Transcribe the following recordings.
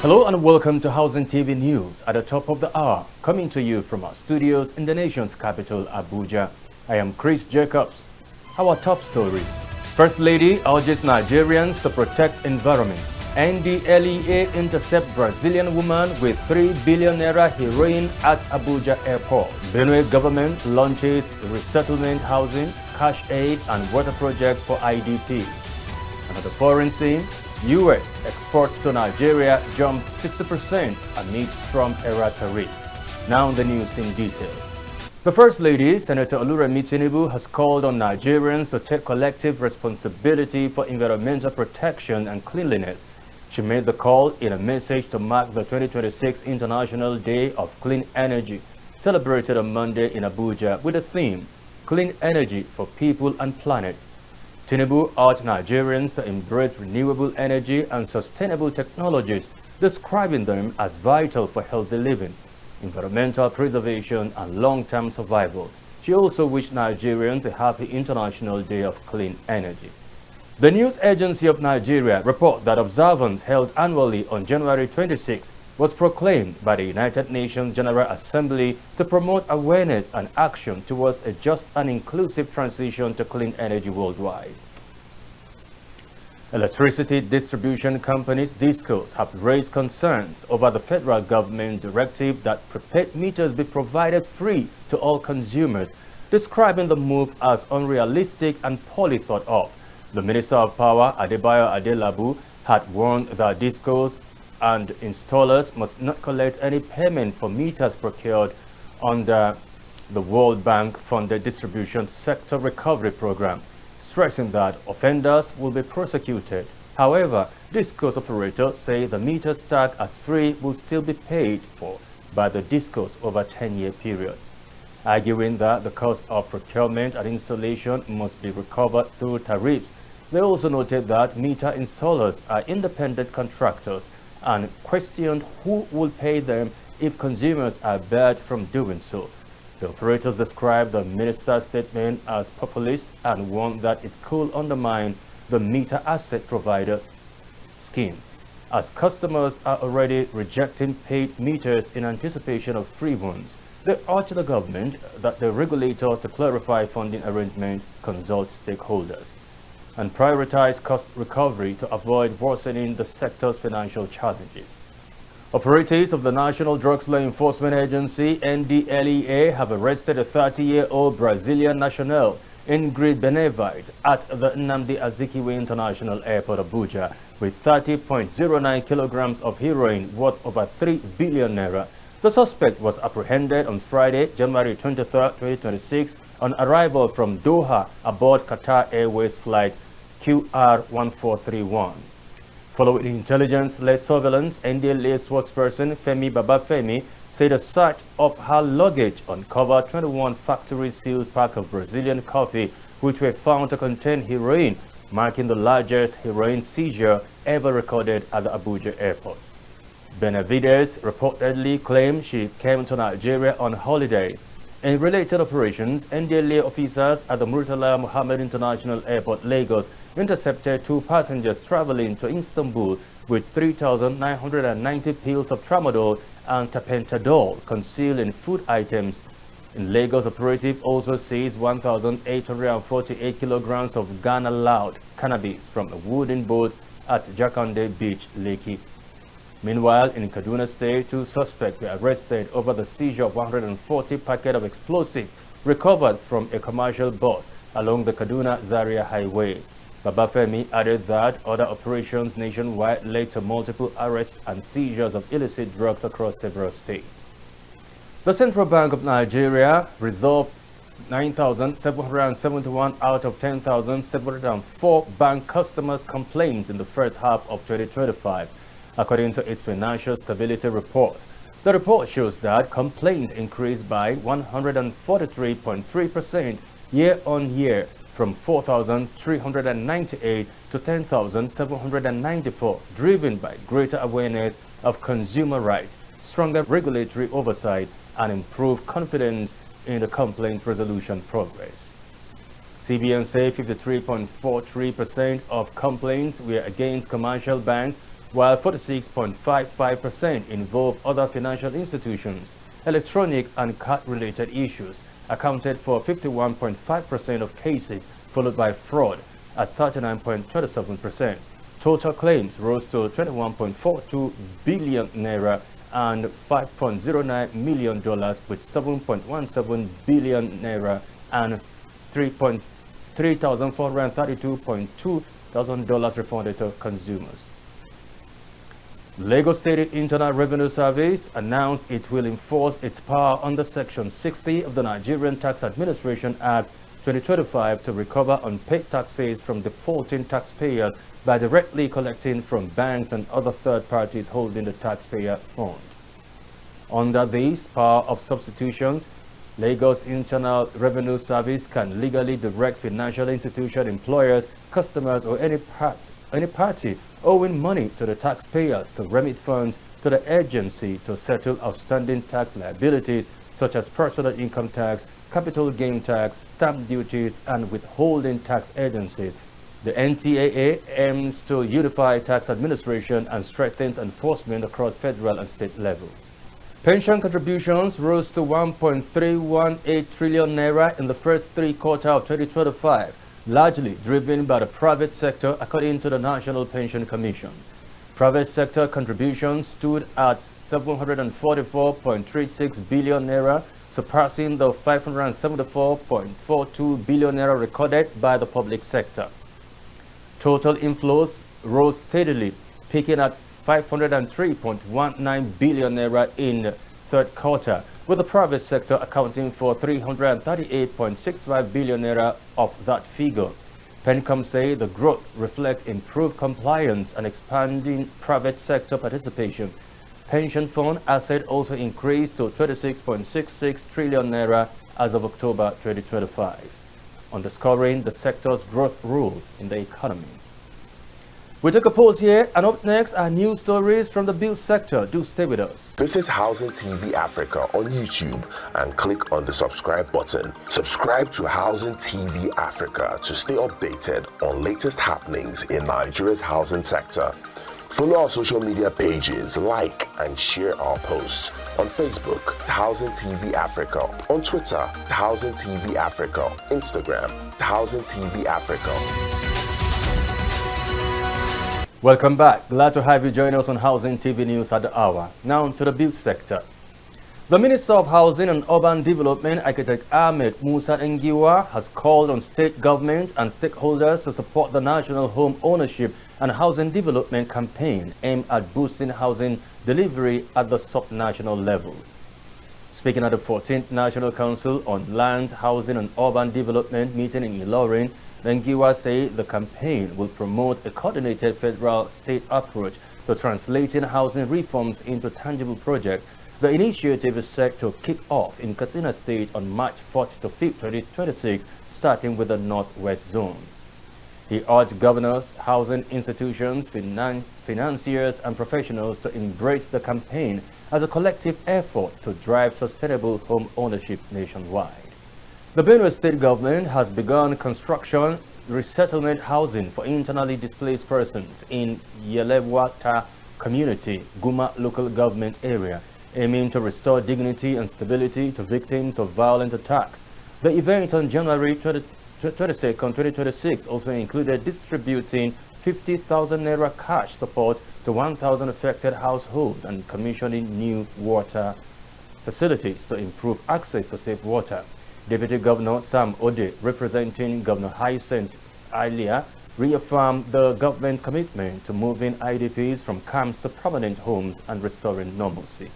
Hello and welcome to Housing TV News at the top of the hour, coming to you from our studios in the nation's capital, Abuja. I am Chris Jacobs. Our top stories. First Lady urges Nigerians to protect environment. NDLEA intercept Brazilian woman with 3 billion naira heroin at Abuja airport. Benue government launches resettlement housing, cash aid and water project for IDP. Another foreign scene. U.S. exports to Nigeria jump 60% amidst Trump-era tariff. Now the news in detail. The First Lady, Senator Oluremi Tinubu, has called on Nigerians to take collective responsibility for environmental protection and cleanliness. She made the call in a message to mark the 2026 International Day of Clean Energy, celebrated on Monday in Abuja with the theme, Clean Energy for People and Planet. Tinubu urged Nigerians to embrace renewable energy and sustainable technologies, describing them as vital for healthy living, environmental preservation, and long-term survival. She also wished Nigerians a happy International Day of Clean Energy. The News Agency of Nigeria reports that observance held annually on January 26 was proclaimed by the United Nations General Assembly to promote awareness and action towards a just and inclusive transition to clean energy worldwide. Electricity distribution companies, DISCOs, have raised concerns over the federal government directive that prepaid meters be provided free to all consumers, describing the move as unrealistic and poorly thought of. The Minister of Power, Adebayo Adelabu, had warned that DISCOs and installers must not collect any payment for meters procured under the World Bank-funded Distribution Sector Recovery Program, stressing that offenders will be prosecuted. However, DISCOs operators say the meters tagged as free will still be paid for by the DISCOs over a 10-year period, arguing that the cost of procurement and installation must be recovered through tariffs. They also noted that meter installers are independent contractors and questioned who will pay them if consumers are barred from doing so. The operators described the minister's statement as populist and warned that it could undermine the meter asset providers scheme, as customers are already rejecting paid meters in anticipation of free ones. They urged the government that the regulator to clarify funding arrangement, consult stakeholders, and prioritize cost recovery to avoid worsening the sector's financial challenges. Operatives of the National Drugs Law Enforcement Agency, NDLEA, have arrested a 30-year-old Brazilian national, Ingrid Benevite, at the Nnamdi Azikiwe International Airport, Abuja, with 30.09 kilograms of heroin worth over 3 billion naira. The suspect was apprehended on Friday, January 23, 2026, on arrival from Doha aboard Qatar Airways flight QR1431. Following intelligence-led surveillance, NDLEA spokesperson Femi Babafemi said a search of her luggage uncovered 21 factory-sealed packs of Brazilian coffee, which were found to contain heroin, marking the largest heroin seizure ever recorded at the Abuja airport. Benavides reportedly claimed she came to Nigeria on holiday. In related operations, NDLEA officers at the Murtala Muhammad International Airport, Lagos, intercepted 2 passengers traveling to Istanbul with 3,990 pills of tramadol and tapentadol concealed in food items. In Lagos, operative also seized 1,848 kilograms of Ghana loud cannabis from a wooden boat at Jakande Beach, Lekki. Meanwhile, in Kaduna State, 2 suspects were arrested over the seizure of 140 packets of explosives recovered from a commercial bus along the Kaduna-Zaria Highway. Babafemi added that other operations nationwide led to multiple arrests and seizures of illicit drugs across several states. The Central Bank of Nigeria resolved 9,771 out of 10,704 bank customers' complaints in the first half of 2025, according to its Financial Stability Report. The report shows that complaints increased by 143.3% year-on-year, from 4,398 to 10,794, driven by greater awareness of consumer rights, stronger regulatory oversight, and improved confidence in the complaint resolution progress. CBN said 53.43% of complaints were against commercial banks, while 46.55% involve other financial institutions. Electronic and card-related issues accounted for 51.5% of cases, followed by fraud at 39.27%. Total claims rose to 21.42 billion naira and $5.09 million, with 7.17 billion naira and $3,432.2 thousand refunded to consumers. Lagos State Internal Revenue Service announced it will enforce its power under Section 60 of the Nigerian Tax Administration Act 2025 to recover unpaid taxes from defaulting taxpayers by directly collecting from banks and other third parties holding the taxpayer fund. Under this power of substitutions, Lagos Internal Revenue Service can legally direct financial institution employers, customers, or any party owing money to the taxpayer to remit funds to the agency to settle outstanding tax liabilities such as personal income tax, capital gain tax, stamp duties, and withholding tax agencies. The NTAA aims to unify tax administration and strengthens enforcement across federal and state levels. Pension contributions rose to 1.318 trillion naira in the first three quarters of 2025, largely driven by the private sector, according to the National Pension Commission. Private sector contributions stood at 744.36 billion naira, surpassing the 574.42 billion naira recorded by the public sector. Total inflows rose steadily, peaking at 503.19 billion naira in third quarter, with the private sector accounting for 338.65 billion naira of that figure. PENCOM say the growth reflects improved compliance and expanding private sector participation. Pension fund asset also increased to 26.66 trillion naira as of October 2025, underscoring the sector's growth role in the economy. We take a pause here, and up next are news stories from the build sector. Do stay with us. This is Housing TV Africa on YouTube and click on the subscribe button. Subscribe to Housing TV Africa to stay updated on latest happenings in Nigeria's housing sector. Follow our social media pages, like and share our posts. On Facebook, Housing TV Africa. On Twitter, Housing TV Africa. Instagram, Housing TV Africa. Welcome back. Glad to have you join us on Housing TV News at the hour. Now to the build sector. The Minister of Housing and Urban Development, Architect Ahmed Musa Ngiwa, has called on state government and stakeholders to support the National Home Ownership and Housing Development Campaign aimed at boosting housing delivery at the sub-national level. Speaking at the 14th National Council on Land, Housing and Urban Development meeting in Ilorin, Ngiwa said the campaign will promote a coordinated federal-state approach to translating housing reforms into tangible projects. The initiative is set to kick off in Katsina State on March 4th to 5th, 2026, starting with the Northwest Zone. He urged governors, housing institutions, financiers, and professionals to embrace the campaign as a collective effort to drive sustainable home ownership nationwide. The Benue State government has begun construction resettlement housing for internally displaced persons in Yelewata community, Guma local government area, aiming to restore dignity and stability to victims of violent attacks. The event on January 22nd, 2026 also included distributing 50,000 naira cash support to 1,000 affected households and commissioning new water facilities to improve access to safe water. Deputy Governor Sam Ode, representing Governor Hyacinth Alia, reaffirmed the government's commitment to moving IDPs from camps to permanent homes and restoring normalcy.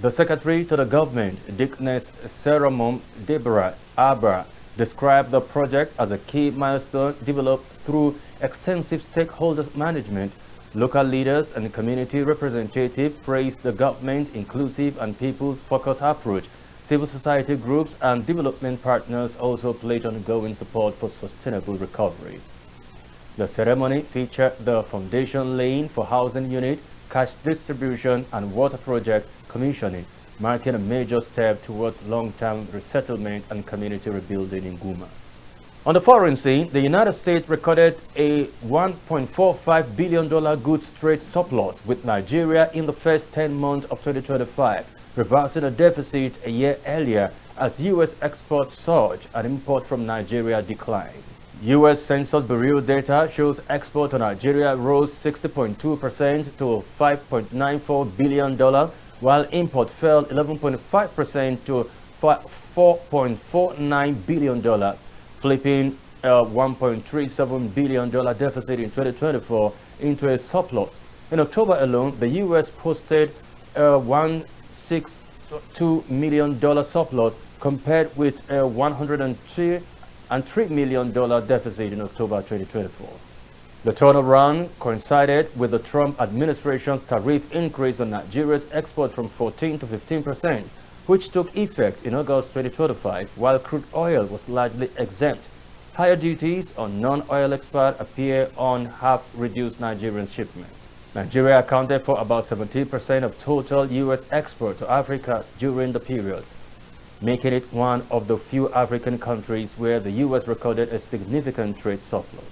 The Secretary to the government, Dickness Seramom Deborah Abra, described the project as a key milestone developed through extensive stakeholders management. Local leaders and community representatives praised the government's inclusive and people's-focused approach. Civil society groups and development partners also pledged ongoing support for sustainable recovery. The ceremony featured the foundation laying for housing unit, cash distribution, and water project commissioning, marking a major step towards long-term resettlement and community rebuilding in Guma. On the foreign scene, the United States recorded a $1.45 billion goods trade surplus with Nigeria in the first 10 months of 2025, reversing a deficit a year earlier as U.S. exports surged and imports from Nigeria declined. U.S. Census Bureau data shows exports to Nigeria rose 60.2% to $5.94 billion, while import fell 11.5% to $4.49 billion, flipping a $1.37 billion deficit in 2024 into a surplus. In October alone, the U.S. posted a $162 million surplus compared with a $103 million deficit in October 2024. The turnaround coincided with the Trump administration's tariff increase on Nigeria's exports from 14 to 15%, which took effect in August 2025, while crude oil was largely exempt. Higher duties on non-oil exports appear on have reduced Nigerian shipments. Nigeria accounted for about 17% of total U.S. export to Africa during the period, making it one of the few African countries where the U.S. recorded a significant trade surplus.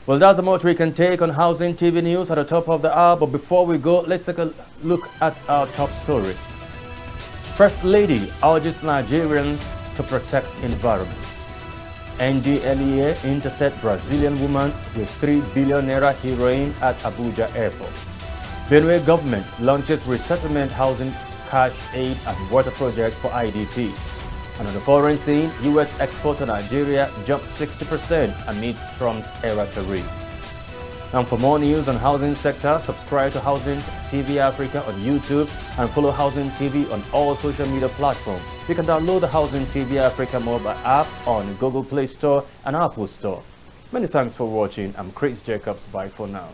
Well, that's the much we can take on Housing TV News at the top of the hour, but before we go, let's take a look at our top story. First Lady urges Nigerians to protect environment. NDLEA intercept Brazilian woman with 3 billion naira heroin at Abuja Airport. Benue government launches resettlement housing cash aid and water project for IDP. And on the foreign scene, U.S. export to Nigeria jumped 60% amid Trump's era tariff. And for more news on housing sector, subscribe to Housing TV Africa on YouTube and follow Housing TV on all social media platforms. You can download the Housing TV Africa mobile app on Google Play Store and Apple Store. Many thanks for watching. I'm Chris Jacobs. Bye for now.